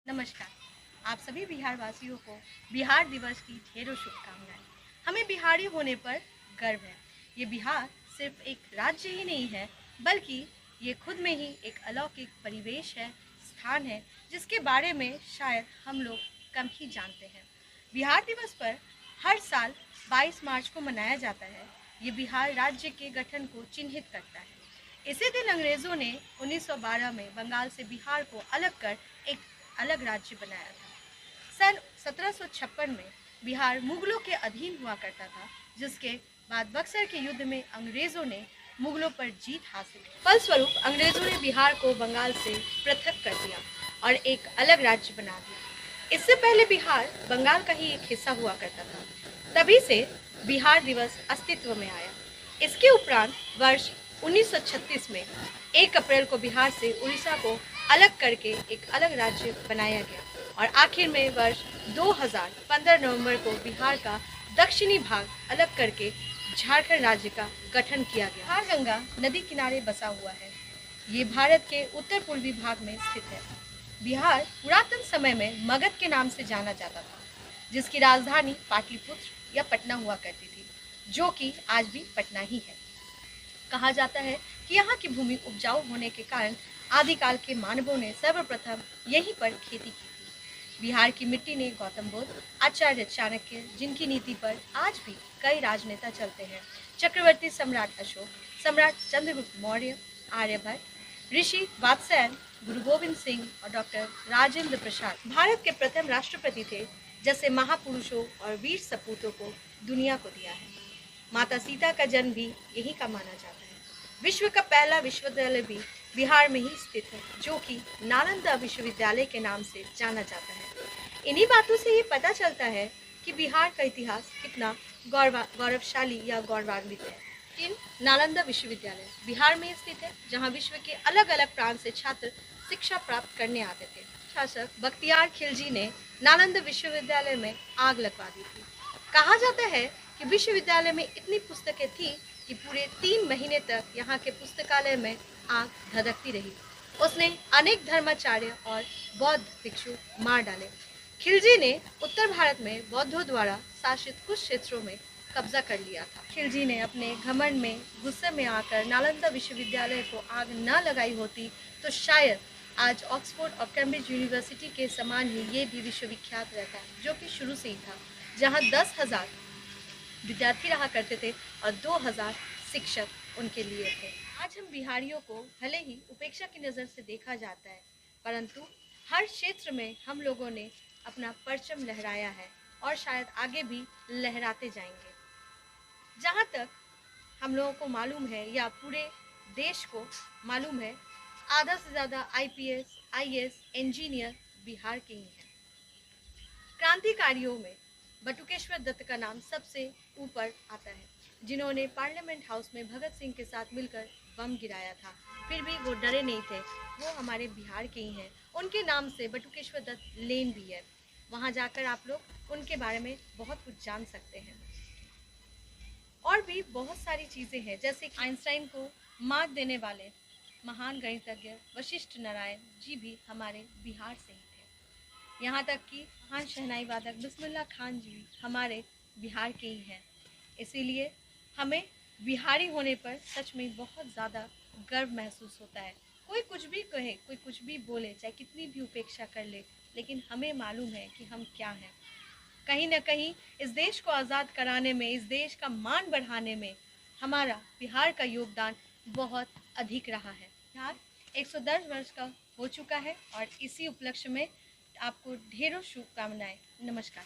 नमस्कार। आप सभी बिहार वासियों को बिहार दिवस की ढेरों शुभकामनाएं। हमें बिहारी होने पर गर्व है। ये बिहार सिर्फ एक राज्य ही नहीं है, बल्कि ये खुद में ही एक अलौकिक परिवेश है, स्थान है, जिसके बारे में शायद हम लोग कम ही जानते हैं। बिहार दिवस पर हर साल 22 मार्च को मनाया जाता है। ये बिहार राज्य के गठन को चिन्हित करता है। इसी दिन अंग्रेजों ने 1912 में बंगाल से बिहार को अलग कर एक अलग राज्य बनाया था। सन 1756 में बिहार मुगलों के अधीन हुआ करता था, जिसके बाद बक्सर के युद्ध में अंग्रेजों ने मुगलों पर जीत हासिल की। फलस्वरूप अंग्रेजों ने बिहार को बंगाल से पृथक कर दिया और एक अलग राज्य बना दिया। इससे पहले बिहार बंगाल का ही एक हिस्सा हुआ करता था। तभी से बिहार दिवस अस्तित्व में आया। इसके उपरांत वर्ष 1936 में 1 अप्रैल को बिहार से उड़ीसा को अलग करके एक अलग राज्य बनाया गया और आखिर में वर्ष 2000 15 नवंबर को बिहार का दक्षिणी भाग अलग करके झारखंड राज्य का गठन किया गया। बिहार गंगा नदी किनारे बसा हुआ है। ये भारत के उत्तर पूर्वी भाग में स्थित है। बिहार पुरातन समय में मगध के नाम से जाना जाता था, जिसकी राजधानी पाटलिपुत्र या पटना हुआ करती थी, जो कि आज भी पटना ही है। कहा जाता है कि यहाँ की भूमि उपजाऊ होने के कारण आदिकाल के मानवों ने सर्वप्रथम यहीं पर खेती की थी। बिहार की मिट्टी ने गौतम बुद्ध, आचार्य चाणक्य, जिनकी नीति पर आज भी कई राजनेता चलते हैं, चक्रवर्ती सम्राट अशोक, सम्राट चंद्रगुप्त मौर्य, आर्यभट्ट, ऋषि वात्स्यायन, गुरु गोविंद सिंह और डॉक्टर राजेंद्र प्रसाद भारत के प्रथम राष्ट्रपति थे, जैसे महापुरुषों और वीर सपूतों को दुनिया को दिया है। माता सीता का जन्म भी यहीं का माना जाता है। विश्व का पहला विश्वविद्यालय भी बिहार में ही स्थित है, जो कि नालंदा विश्वविद्यालय के नाम से जाना जाता है। इन्हीं बातों से ये पता चलता है कि बिहार का इतिहास कितना गौरवशाली या गौरवान्वित है। इन नालंदा विश्वविद्यालय बिहार में स्थित है, जहाँ विश्व के अलग अलग प्रांत से छात्र शिक्षा प्राप्त करने आते थे। शासक बख्तियार खिलजी ने नालंदा विश्वविद्यालय में आग लगवा दी थी। कहा जाता है कि विश्वविद्यालय में इतनी पुस्तकें थी कि पूरे 3 महीने तक यहाँ के पुस्तकालय में आग धधकती रही। उसने अनेक धर्माचार्य और बौद्ध भिक्षु मार डाले। खिलजी ने उत्तर भारत में बौद्धों द्वारा शासित कुछ क्षेत्रों में कब्जा कर लिया था। खिलजी ने अपने घमंड में गुस्से में आकर नालंदा विश्वविद्यालय को आग न लगाई होती तो शायद आज ऑक्सफोर्ड और कैम्ब्रिज यूनिवर्सिटी के समान ही ये भी विश्वविख्यात रहता, जो कि शुरू से ही था, जहाँ 10,000 विद्यार्थी रहा करते थे और 2000 शिक्षक उनके लिए थे। आज हम बिहारियों को भले ही उपेक्षा की नज़र से देखा जाता है, परंतु हर क्षेत्र में हम लोगों ने अपना परचम लहराया है और शायद आगे भी लहराते जाएंगे। जहाँ तक हम लोगों को मालूम है या पूरे देश को मालूम है, आधा से ज़्यादा IPS, IAS इंजीनियर बिहार के ही हैं। क्रांतिकारियों में बटुकेश्वर दत्त का नाम सबसे ऊपर आता है, जिन्होंने पार्लियामेंट हाउस में भगत सिंह के साथ मिलकर बम गिराया था। फिर भी वो डरे नहीं थे। वो हमारे बिहार के ही हैं। उनके नाम से बटुकेश्वर दत्त लेन भी है। वहाँ जाकर आप लोग उनके बारे में बहुत कुछ जान सकते हैं। और भी बहुत सारी चीज़ें हैं, जैसे कि आइंस्टाइन को मात देने वाले महान गणितज्ञ वशिष्ठ नारायण जी भी हमारे बिहार से ही थे। यहाँ तक कि महान शहनाई वादक बिस्मिल्लाह खान जी भी हमारे बिहार के ही हैं। इसीलिए हमें बिहारी होने पर सच में बहुत ज़्यादा गर्व महसूस होता है। कोई कुछ भी कहे, कोई कुछ भी बोले, चाहे कितनी भी उपेक्षा कर ले, लेकिन हमें मालूम है कि हम क्या हैं। कहीं ना कहीं इस देश को आज़ाद कराने में, इस देश का मान बढ़ाने में हमारा बिहार का योगदान बहुत अधिक रहा है। बिहार 110 वर्ष का हो चुका है और इसी उपलक्ष्य में आपको ढेरों शुभकामनाएं। नमस्कार।